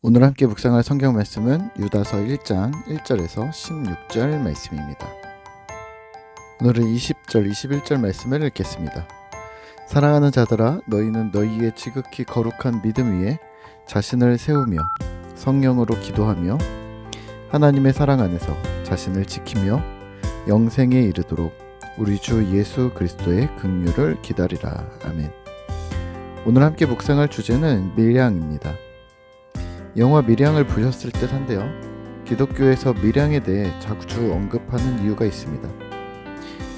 오늘 함께 묵상할 성경 말씀은 유다서 1장 1절에서 16절 말씀입니다. 오늘은 20절, 21절 말씀을 읽겠습니다. 사랑하는 자들아, 너희는 너희의 지극히 거룩한 믿음 위에 자신을 세우며 성령으로 기도하며 하나님의 사랑 안에서 자신을 지키며 영생에 이르도록 우리 주 예수 그리스도의 긍휼을 기다리라. 아멘. 오늘 함께 묵상할 주제는 밀양입니다. 영화 밀양을 보셨을 듯 한데요. 기독교에서 밀양에 대해 자주 언급하는 이유가 있습니다.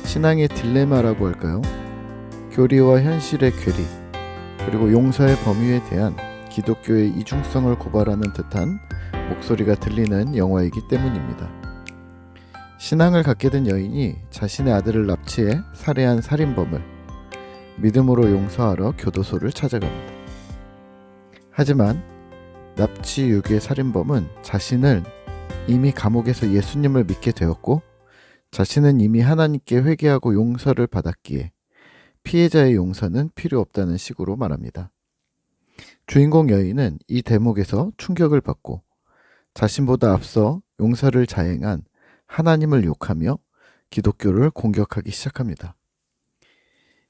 신앙의 딜레마라고 할까요? 교리와 현실의 괴리, 그리고 용서의 범위에 대한 기독교의 이중성을 고발하는 듯한 목소리가 들리는 영화이기 때문입니다. 신앙을 갖게 된 여인이 자신의 아들을 납치해 살해한 살인범을 믿음으로 용서하러 교도소를 찾아갑니다. 하지만 납치 유괴 살인범은 자신을 이미 감옥에서 예수님을 믿게 되었고 자신은 이미 하나님께 회개하고 용서를 받았기에 피해자의 용서는 필요 없다는 식으로 말합니다. 주인공 여인은 이 대목에서 충격을 받고 자신보다 앞서 용서를 자행한 하나님을 욕하며 기독교를 공격하기 시작합니다.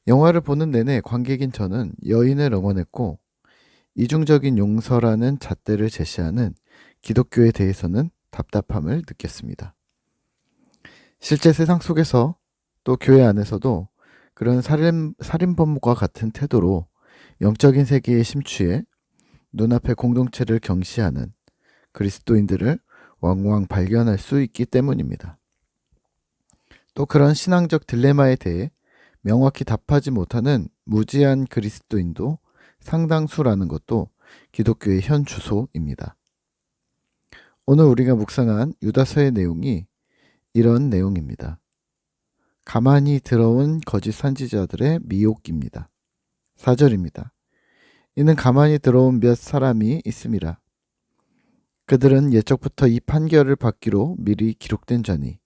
영화를 보는 내내 관객인 저는 여인을 응원했고 이중적인 용서라는 잣대를 제시하는 기독교에 대해서는 답답함을 느꼈습니다. 실제 세상 속에서 또 교회 안에서도 그런 살인범과 같은 태도로 영적인 세계에 심취해 눈앞의 공동체를 경시하는 그리스도인들을 왕왕 발견할 수 있기 때문입니다. 또 그런 신앙적 딜레마에 대해 명확히 답하지 못하는 무지한 그리스도인도 상당수라는 것도 기독교의 현 주소입니다. 오늘 우리가 묵상한 유다서의 내용이 이런 내용입니다. 가만히 들어온 거짓 선지자들의 미혹입니다. 4절입니다. 이는 가만히 들어온 몇 사람이 있음이라. 그들은 옛적부터 이 판결을 받기로 미리 기록된 자니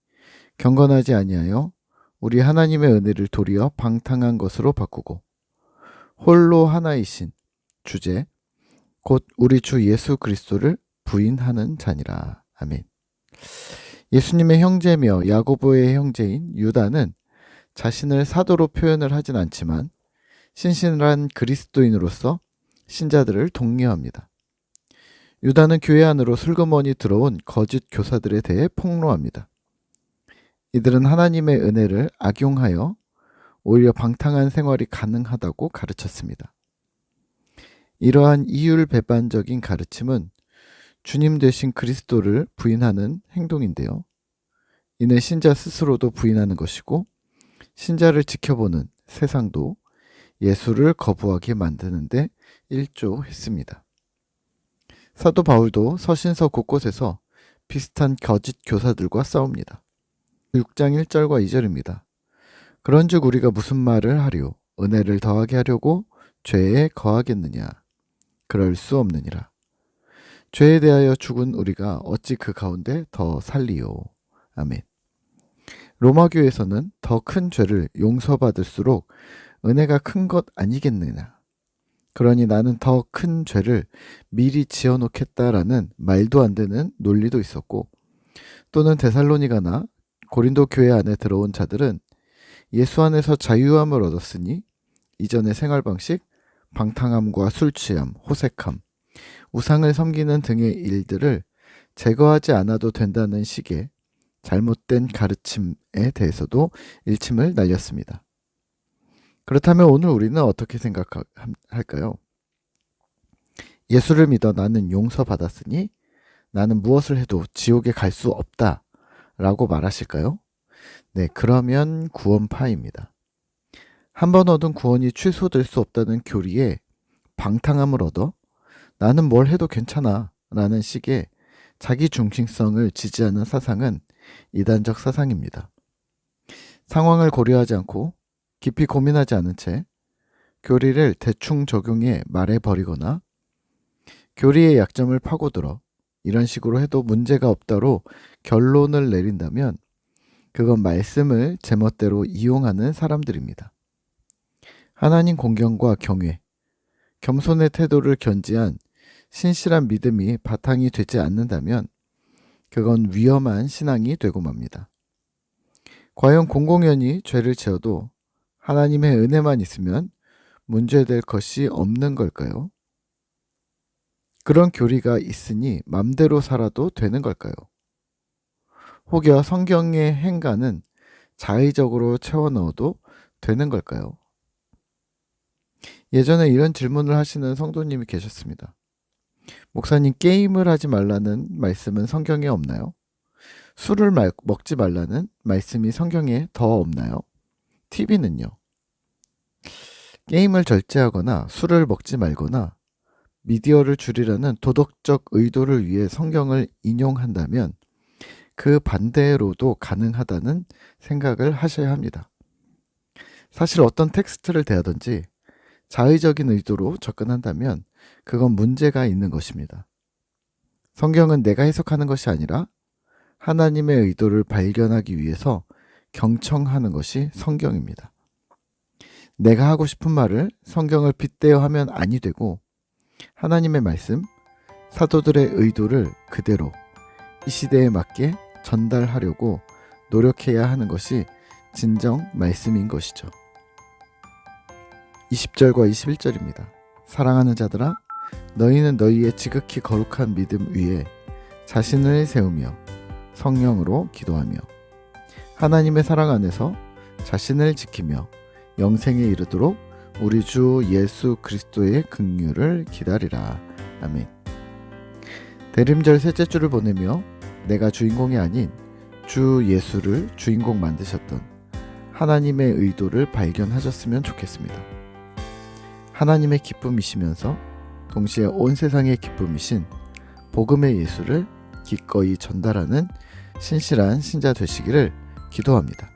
경건하지 아니하여 우리 하나님의 은혜를 도리어 방탕한 것으로 바꾸고 홀로 하나이신 주제 곧 우리 주 예수 그리스도를 부인하는 자니라. 아멘. 예수님의 형제며 야고보의 형제인 유다는 자신을 사도로 표현을 하진 않지만 신실한 그리스도인으로서 신자들을 독려합니다. 유다는 교회 안으로 슬그머니 들어온 거짓 교사들에 대해 폭로합니다. 이들은 하나님의 은혜를 악용하여 오히려 방탕한 생활이 가능하다고 가르쳤습니다. 이러한 이율배반적인 가르침은 주님 되신 그리스도를 부인하는 행동인데요. 이는 신자 스스로도 부인하는 것이고 신자를 지켜보는 세상도 예수를 거부하게 만드는데 일조했습니다. 사도 바울도 서신서 곳곳에서 비슷한 거짓 교사들과 싸웁니다. 6장 1절과 2절입니다. 그런즉 우리가 무슨 말을 하리요? 은혜를 더하게 하려고 죄에 거하겠느냐? 그럴 수 없느니라. 죄에 대하여 죽은 우리가 어찌 그 가운데 더 살리요? 아멘. 로마교에서는 더 큰 죄를 용서받을수록 은혜가 큰 것 아니겠느냐? 그러니 나는 더 큰 죄를 미리 지어놓겠다라는 말도 안 되는 논리도 있었고, 또는 데살로니가나 고린도 교회 안에 들어온 자들은 예수 안에서 자유함을 얻었으니 이전의 생활 방식, 방탕함과 술 취함, 호색함, 우상을 섬기는 등의 일들을 제거하지 않아도 된다는 식의 잘못된 가르침에 대해서도 일침을 날렸습니다. 그렇다면 오늘 우리는 어떻게 생각할까요? 예수를 믿어 나는 용서받았으니 나는 무엇을 해도 지옥에 갈 수 없다 라고 말하실까요? 네, 그러면 구원파입니다. 한 번 얻은 구원이 취소될 수 없다는 교리에 방탕함을 얻어 나는 뭘 해도 괜찮아 라는 식의 자기 중심성을 지지하는 사상은 이단적 사상입니다. 상황을 고려하지 않고 깊이 고민하지 않은 채 교리를 대충 적용해 말해버리거나 교리의 약점을 파고들어 이런 식으로 해도 문제가 없다로 결론을 내린다면 그건 말씀을 제멋대로 이용하는 사람들입니다. 하나님 공경과 경외, 겸손의 태도를 견지한 신실한 믿음이 바탕이 되지 않는다면 그건 위험한 신앙이 되고 맙니다. 과연 공공연히 죄를 지어도 하나님의 은혜만 있으면 문제될 것이 없는 걸까요? 그런 교리가 있으니 맘대로 살아도 되는 걸까요? 혹여 성경의 행간은 자의적으로 채워 넣어도 되는 걸까요? 예전에 이런 질문을 하시는 성도님이 계셨습니다. 목사님, 게임을 하지 말라는 말씀은 성경에 없나요? 술을 먹지 말라는 말씀이 성경에 더 없나요? TV는요? 게임을 절제하거나 술을 먹지 말거나 미디어를 줄이라는 도덕적 의도를 위해 성경을 인용한다면 그 반대로도 가능하다는 생각을 하셔야 합니다. 사실 어떤 텍스트를 대하든지 자의적인 의도로 접근한다면 그건 문제가 있는 것입니다. 성경은 내가 해석하는 것이 아니라 하나님의 의도를 발견하기 위해서 경청하는 것이 성경입니다. 내가 하고 싶은 말을 성경을 빗대어 하면 아니 되고 하나님의 말씀, 사도들의 의도를 그대로 이 시대에 맞게 전달하려고 노력해야 하는 것이 진정 말씀인 것이죠. 20절과 21절입니다. 사랑하는 자들아, 너희는 너희의 지극히 거룩한 믿음 위에 자신을 세우며 성령으로 기도하며 하나님의 사랑 안에서 자신을 지키며 영생에 이르도록 우리 주 예수 그리스도의 긍휼을 기다리라. 아멘. 대림절 셋째 주를 보내며 내가 주인공이 아닌 주 예수를 주인공 만드셨던 하나님의 의도를 발견하셨으면 좋겠습니다. 하나님의 기쁨이시면서 동시에 온 세상의 기쁨이신 복음의 예수를 기꺼이 전달하는 신실한 신자 되시기를 기도합니다.